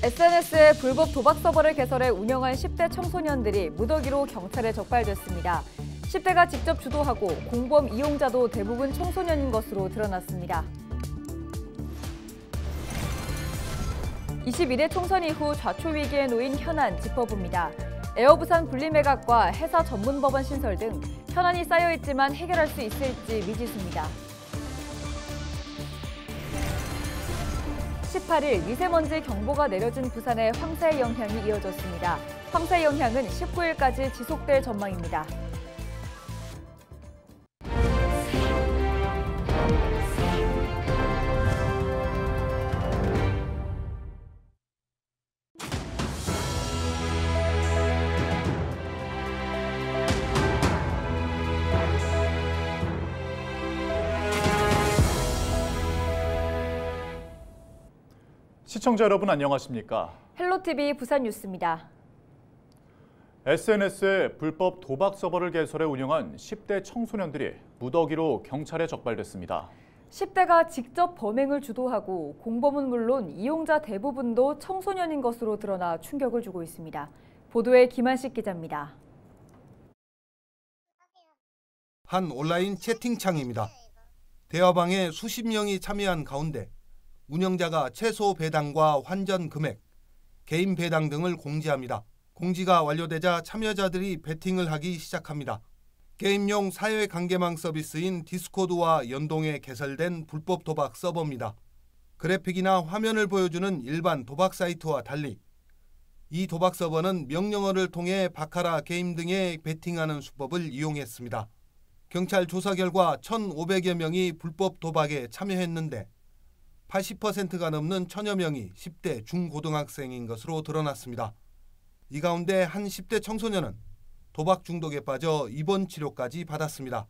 SNS에 불법 도박 서버를 개설해 운영한 10대 청소년들이 무더기로 경찰에 적발됐습니다. 10대가 직접 주도하고 공범 이용자도 대부분 청소년인 것으로 드러났습니다. 21대 총선 이후 좌초 위기에 놓인 현안 짚어봅니다. 에어부산 분리매각과 회사 전문법원 신설 등 현안이 쌓여있지만 해결할 수 있을지 미지수입니다. 18일 미세먼지 경보가 내려진 부산에 황사의 영향이 이어졌습니다. 황사의 영향은 19일까지 지속될 전망입니다. 시청자 여러분 안녕하십니까? 헬로티비 부산 뉴스입니다. SNS에 불법 도박 서버를 개설해 운영한 10대 청소년들이 무더기로 경찰에 적발됐습니다. 10대가 직접 범행을 주도하고 공범은 물론 이용자 대부분도 청소년인 것으로 드러나 충격을 주고 있습니다. 보도에 김한식 기자입니다. 한 온라인 채팅창입니다. 대화방에 수십 명이 참여한 가운데 운영자가 최소 배당과 환전 금액, 개인 배당 등을 공지합니다. 공지가 완료되자 참여자들이 베팅을 하기 시작합니다. 게임용 사회관계망 서비스인 디스코드와 연동해 개설된 불법 도박 서버입니다. 그래픽이나 화면을 보여주는 일반 도박 사이트와 달리 이 도박 서버는 명령어를 통해 바카라 게임 등에 베팅하는 수법을 이용했습니다. 경찰 조사 결과 1,500여 명이 불법 도박에 참여했는데 80%가 넘는 1,000여 명이 10대 중고등학생인 것으로 드러났습니다. 이 가운데 한 10대 청소년은 도박 중독에 빠져 입원 치료까지 받았습니다.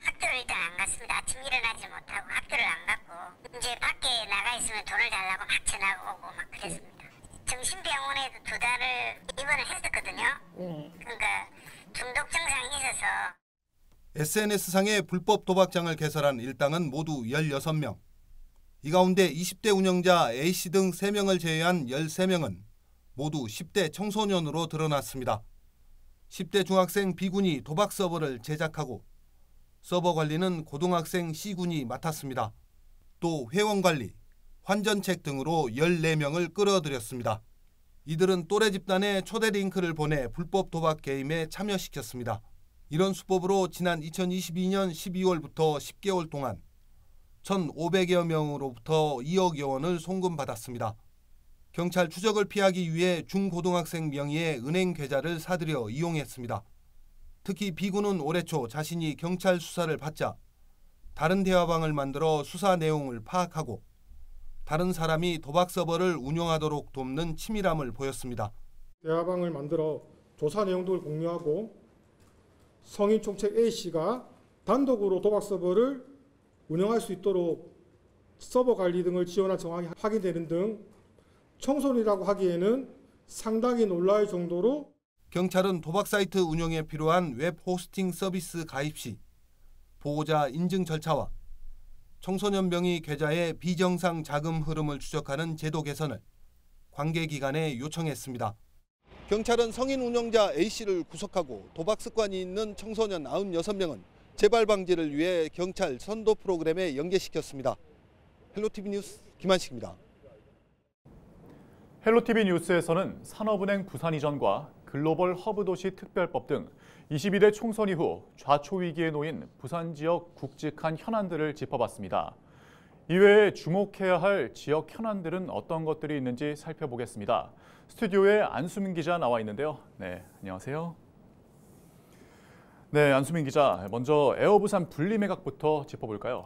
학교를 일단 안 갔습니다. 아침 일어나지 못하고 학교를 안 갔고 이제 밖에 나가 있으면 돈을 달라고 막 전화가 오고 막 그랬습니다. 정신병원에도 2달을 입원을 했었거든요. 그러니까 중독 증상이 있어서. SNS상에 불법 도박장을 개설한 일당은 모두 16명. 이 가운데 20대 운영자 A씨 등 3명을 제외한 13명은 모두 10대 청소년으로 드러났습니다. 10대 중학생 B군이 도박 서버를 제작하고 서버 관리는 고등학생 C군이 맡았습니다. 또 회원 관리, 환전책 등으로 14명을 끌어들였습니다. 이들은 또래 집단에 초대 링크를 보내 불법 도박 게임에 참여시켰습니다. 이런 수법으로 지난 2022년 12월부터 10개월 동안 1,500여 명으로부터 2억여 원을 송금받았습니다. 경찰 추적을 피하기 위해 중고등학생 명의의 은행 계좌를 사들여 이용했습니다. 특히 B군은 올해 초 자신이 경찰 수사를 받자 다른 대화방을 만들어 수사 내용을 파악하고 다른 사람이 도박 서버를 운영하도록 돕는 치밀함을 보였습니다. 대화방을 만들어 조사 내용들을 공유하고 성인 총책 A씨가 단독으로 도박 서버를 운영할 수 있도록 서버 관리 등을 지원한 정황이 확인되는 등 청소년이라고 하기에는 상당히 놀라울 정도로 경찰은 도박 사이트 운영에 필요한 웹 호스팅 서비스 가입 시 보호자 인증 절차와 청소년 명의 계좌의 비정상 자금 흐름을 추적하는 제도 개선을 관계기관에 요청했습니다. 경찰은 성인 운영자 A씨를 구속하고 도박 습관이 있는 청소년 96명은 재발 방지를 위해 경찰 선도 프로그램에 연계시켰습니다. 헬로티비 뉴스 김한식입니다. 헬로티비 뉴스에서는 산업은행 부산 이전과 글로벌 허브 도시 특별법 등 22대 총선 이후 좌초 위기에 놓인 부산 지역 굵직한 현안들을 짚어봤습니다. 이외에 주목해야 할 지역 현안들은 어떤 것들이 있는지 살펴보겠습니다. 스튜디오에 안수민 기자 나와 있는데요. 네, 안녕하세요. 네, 안수민 기자, 먼저 에어부산 분리매각부터 짚어볼까요?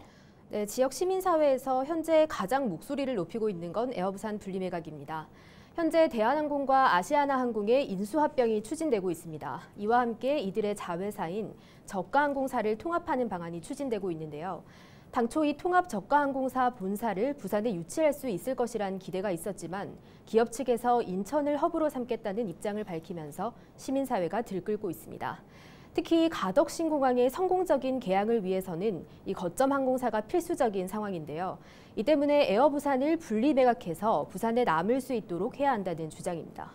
네, 지역 시민사회에서 현재 가장 목소리를 높이고 있는 건 에어부산 분리매각입니다. 현재 대한항공과 아시아나항공의 인수합병이 추진되고 있습니다. 이와 함께 이들의 자회사인 저가항공사를 통합하는 방안이 추진되고 있는데요. 당초 이 통합 저가항공사 본사를 부산에 유치할 수 있을 것이란 기대가 있었지만 기업 측에서 인천을 허브로 삼겠다는 입장을 밝히면서 시민사회가 들끓고 있습니다. 특히 가덕신공항의 성공적인 개항을 위해서는 이 거점 항공사가 필수적인 상황인데요. 이 때문에 에어부산을 분리 매각해서 부산에 남을 수 있도록 해야 한다는 주장입니다.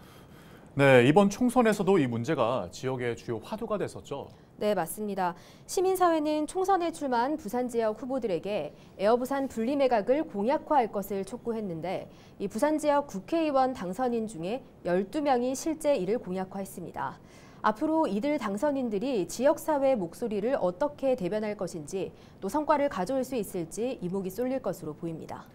네, 이번 총선에서도 이 문제가 지역의 주요 화두가 됐었죠. 네, 맞습니다. 시민사회는 총선에 출마한 부산 지역 후보들에게 에어부산 분리 매각을 공약화할 것을 촉구했는데 이 부산 지역 국회의원 당선인 중에 12명이 실제 이를 공약화했습니다. 앞으로 이들 당선인들이 지역사회의 목소리를 어떻게 대변할 것인지 또 성과를 가져올 수 있을지 이목이 쏠릴 것으로 보입니다.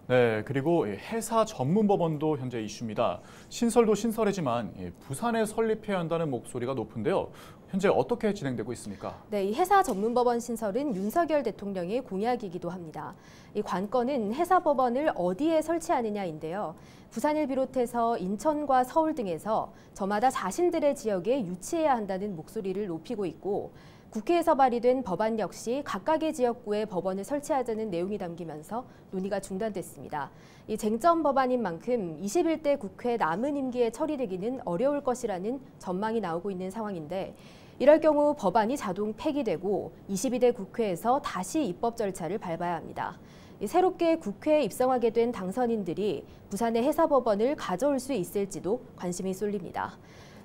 네, 그리고 해사 전문법원도 현재 이슈입니다. 신설도 신설이지만 부산에 설립해야 한다는 목소리가 높은데요. 현재 어떻게 진행되고 있습니까? 네, 이 해사 전문법원 신설은 윤석열 대통령의 공약이기도 합니다. 이 관건은 해사법원을 어디에 설치하느냐인데요. 부산을 비롯해서 인천과 서울 등에서 저마다 자신들의 지역에 유치해야 한다는 목소리를 높이고 있고 국회에서 발의된 법안 역시 각각의 지역구에 법원을 설치하자는 내용이 담기면서 논의가 중단됐습니다. 이 쟁점 법안인 만큼 21대 국회 남은 임기에 처리되기는 어려울 것이라는 전망이 나오고 있는 상황인데 이럴 경우 법안이 자동 폐기되고 22대 국회에서 다시 입법 절차를 밟아야 합니다. 새롭게 국회에 입성하게 된 당선인들이 부산의 해사법원을 가져올 수 있을지도 관심이 쏠립니다.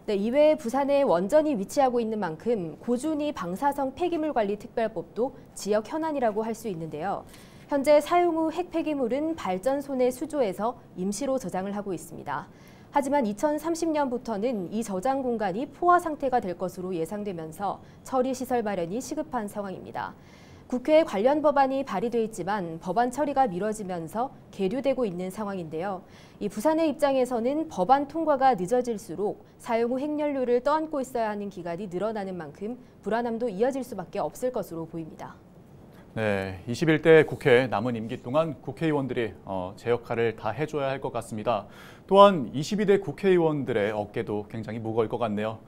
네, 이외에 부산에 원전이 위치하고 있는 만큼 고준위 방사성 폐기물 관리 특별법도 지역 현안이라고 할 수 있는데요. 현재 사용 후 핵 폐기물은 발전소 내 수조에서 임시로 저장을 하고 있습니다. 하지만 2030년부터는 이 저장 공간이 포화 상태가 될 것으로 예상되면서 처리 시설 마련이 시급한 상황입니다. 국회에 관련 법안이 발의돼 있지만 법안 처리가 미뤄지면서 계류되고 있는 상황인데요. 이 부산의 입장에서는 법안 통과가 늦어질수록 사용 후 핵연료를 떠안고 있어야 하는 기간이 늘어나는 만큼 불안함도 이어질 수밖에 없을 것으로 보입니다. 네, 21대 국회 남은 임기 동안 국회의원들이 제 역할을 다 해줘야 할 것 같습니다. 또한 22대 국회의원들의 어깨도 굉장히 무거울 것 같네요.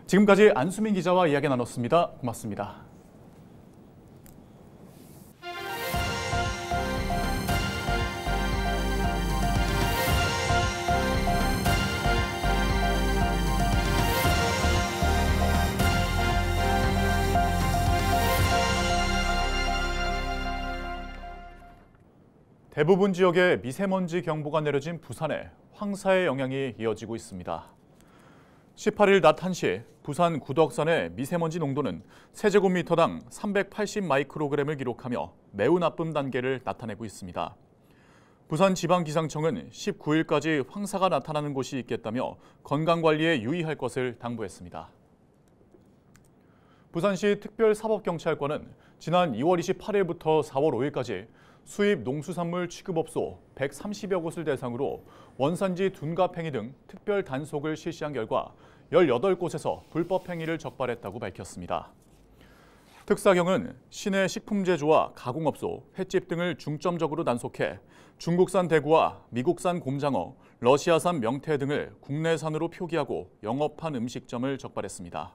지금까지 안수민 기자와 이야기 나눴습니다. 고맙습니다. 대부분 지역에 미세먼지 경보가 내려진 부산에 황사의 영향이 이어지고 있습니다. 18일 낮 1시 부산 구덕산의 미세먼지 농도는 세제곱미터당 380 마이크로그램을 기록하며 매우 나쁨 단계를 나타내고 있습니다. 부산지방기상청은 19일까지 황사가 나타나는 곳이 있겠다며 건강관리에 유의할 것을 당부했습니다. 부산시 특별사법경찰권은 지난 2월 28일부터 4월 5일까지 수입 농수산물 취급업소 130여 곳을 대상으로 원산지 둔갑행위 등 특별 단속을 실시한 결과 18곳에서 불법 행위를 적발했다고 밝혔습니다. 특사경은 시내 식품제조와 가공업소, 횟집 등을 중점적으로 단속해 중국산 대구와 미국산 곰장어, 러시아산 명태 등을 국내산으로 표기하고 영업한 음식점을 적발했습니다.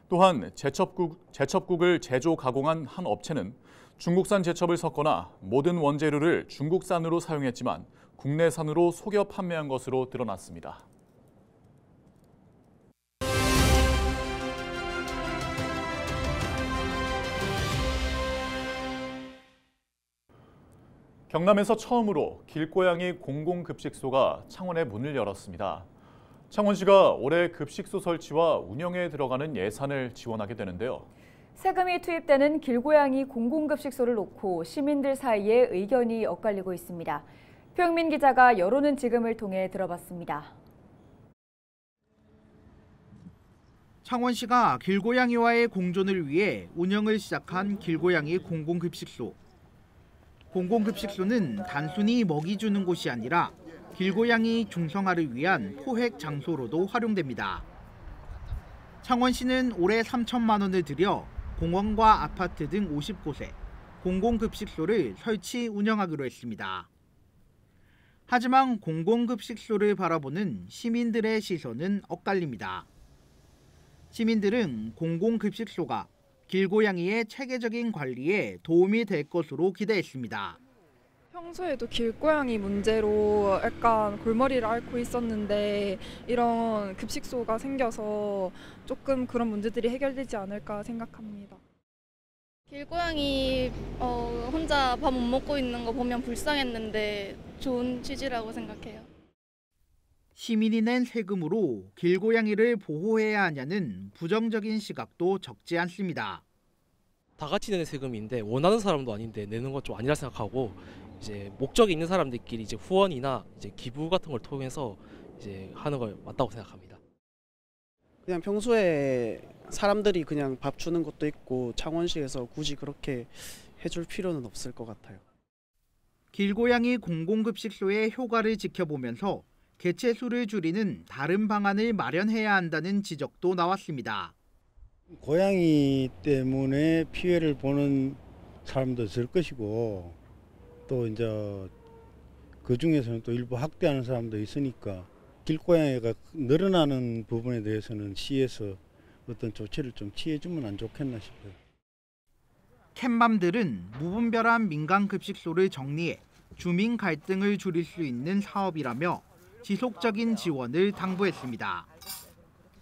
또한 제첩국을 제조 가공한 한 업체는 중국산 제첩을 섞거나 모든 원재료를 중국산으로 사용했지만 국내산으로 속여 판매한 것으로 드러났습니다. 경남에서 처음으로 길고양이 공공급식소가 창원에 문을 열었습니다. 창원시가 올해 급식소 설치와 운영에 들어가는 예산을 지원하게 되는데요. 세금이 투입되는 길고양이 공공급식소를 놓고 시민들 사이에 의견이 엇갈리고 있습니다. 표영민 기자가 여론은 지금을 통해 들어봤습니다. 창원시가 길고양이와의 공존을 위해 운영을 시작한 길고양이 공공급식소. 공공급식소는 단순히 먹이 주는 곳이 아니라 길고양이 중성화를 위한 포획 장소로도 활용됩니다. 창원시는 올해 3천만 원을 들여 공원과 아파트 등 50곳에 공공급식소를 설치 운영하기로 했습니다. 하지만 공공급식소를 바라보는 시민들의 시선은 엇갈립니다. 시민들은 공공급식소가 길고양이의 체계적인 관리에 도움이 될 것으로 기대했습니다. 평소에도 길고양이 문제로 약간 골머리를 앓고 있었는데 이런 급식소가 생겨서 조금 그런 문제들이 해결되지 않을까 생각합니다. 길고양이 혼자 밥 못 먹고 있는 거 보면 불쌍했는데 좋은 취지라고 생각해요. 시민이 낸 세금으로 길고양이를 보호해야 하냐는 부정적인 시각도 적지 않습니다. 다 같이 내는 세금인데 원하는 사람도 아닌데 내는 건 좀 아니라 생각하고 이제 목적이 있는 사람들끼리 이제 후원이나 이제 기부 같은 걸 통해서 이제 하는 걸 맞다고 생각합니다. 그냥 평소에 사람들이 그냥 밥 주는 것도 있고 창원시에서 굳이 그렇게 해줄 필요는 없을 것 같아요. 길고양이 공공급식소의 효과를 지켜보면서 개체 수를 줄이는 다른 방안을 마련해야 한다는 지적도 나왔습니다. 고양이 때문에 피해를 보는 사람도 있을 것이고 또 이제 그 중에서는 또 일부 학대하는 사람도 있으니까 길고양이가 늘어나는 부분에 대해서는 시에서 어떤 조치를 좀 취해주면 안 좋겠나 싶어요. 캣맘들은 무분별한 민간급식소를 정리해 주민 갈등을 줄일 수 있는 사업이라며 지속적인 지원을 당부했습니다.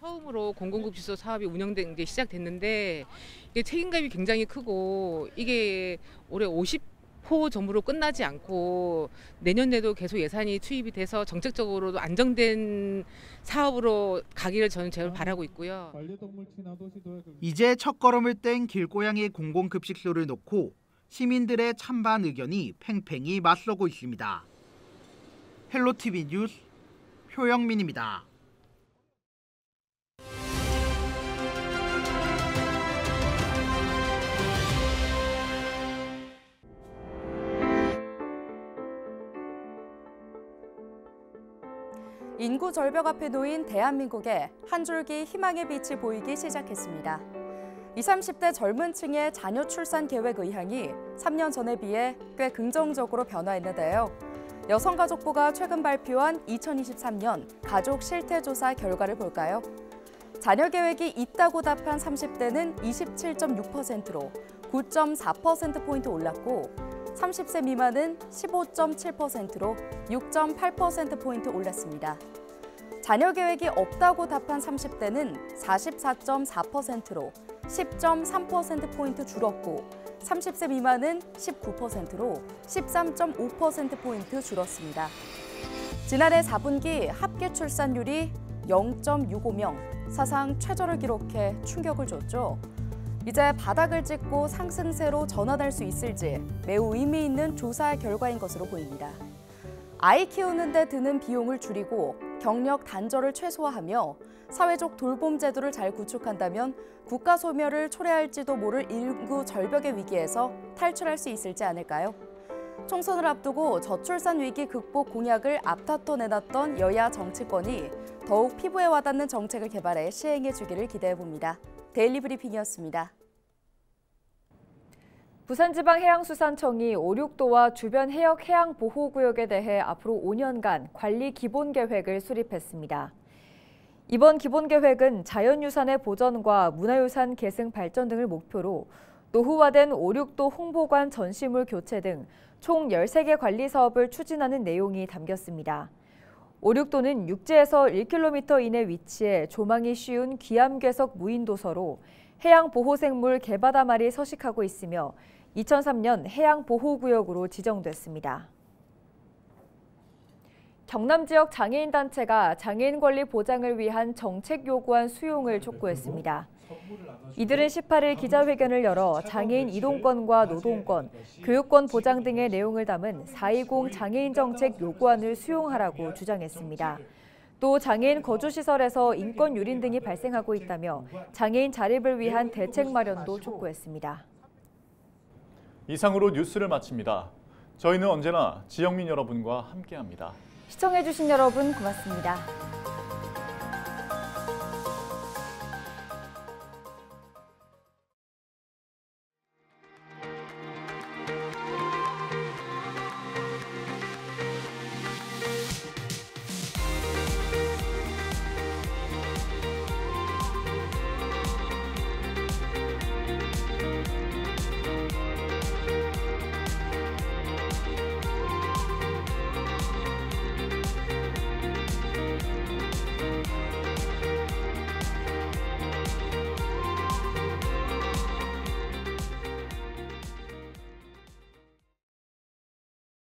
처음으로 공공급식소 사업이 운영된 게 시작됐는데 이게 책임감이 굉장히 크고 이게 올해 50호 전부로 끝나지 않고 내년에도 계속 예산이 투입이 돼서 정책적으로도 안정된 사업으로 가기를 저는 제일 바라고 있고요. 이제 첫걸음을 뗀 길고양이 공공급식소를 놓고 시민들의 찬반 의견이 팽팽히 맞서고 있습니다. 헬로티비 뉴스 효영민입니다. 인구 절벽 앞에 놓인 대한민국에 한 줄기 희망의 빛이 보이기 시작했습니다. 20, 30대 젊은 층의 자녀 출산 계획 의향이 3년 전에 비해 꽤 긍정적으로 변화했는데요. 여성가족부가 최근 발표한 2023년 가족 실태조사 결과를 볼까요? 자녀 계획이 있다고 답한 30대는 27.6%로 9.4%포인트 올랐고 30세 미만은 15.7%로 6.8%포인트 올랐습니다. 자녀 계획이 없다고 답한 30대는 44.4%로 10.3%포인트 줄었고 30세 미만은 19%로 13.5%포인트 줄었습니다. 지난해 4분기 합계 출산율이 0.65명, 사상 최저를 기록해 충격을 줬죠. 이제 바닥을 찍고 상승세로 전환할 수 있을지 매우 의미 있는 조사 결과인 것으로 보입니다. 아이 키우는 데 드는 비용을 줄이고 경력 단절을 최소화하며 사회적 돌봄 제도를 잘 구축한다면 국가 소멸을 초래할지도 모를 인구 절벽의 위기에서 탈출할 수 있을지 않을까요? 총선을 앞두고 저출산 위기 극복 공약을 앞다퉈 내놨던 여야 정치권이 더욱 피부에 와닿는 정책을 개발해 시행해 주기를 기대해 봅니다. 데일리 브리핑이었습니다. 부산지방해양수산청이 오륙도와 주변 해역 해양보호구역에 대해 앞으로 5년간 관리 기본계획을 수립했습니다. 이번 기본계획은 자연유산의 보전과 문화유산 계승 발전 등을 목표로 노후화된 오륙도 홍보관 전시물 교체 등 총 13개 관리 사업을 추진하는 내용이 담겼습니다. 오륙도는 육지에서 1km 이내 위치해 조망이 쉬운 귀암괴석 무인도서로 해양보호생물 개바다말이 서식하고 있으며 2003년 해양보호구역으로 지정됐습니다. 경남 지역 장애인단체가 장애인 권리 보장을 위한 정책 요구안 수용을 촉구했습니다. 이들은 18일 기자회견을 열어 장애인 이동권과 노동권, 교육권 보장 등의 내용을 담은 4.20 장애인 정책 요구안을 수용하라고 주장했습니다. 또 장애인 거주시설에서 인권 유린 등이 발생하고 있다며 장애인 자립을 위한 대책 마련도 촉구했습니다. 이상으로 뉴스를 마칩니다. 저희는 언제나 지역민 여러분과 함께합니다. 시청해주신 여러분 고맙습니다.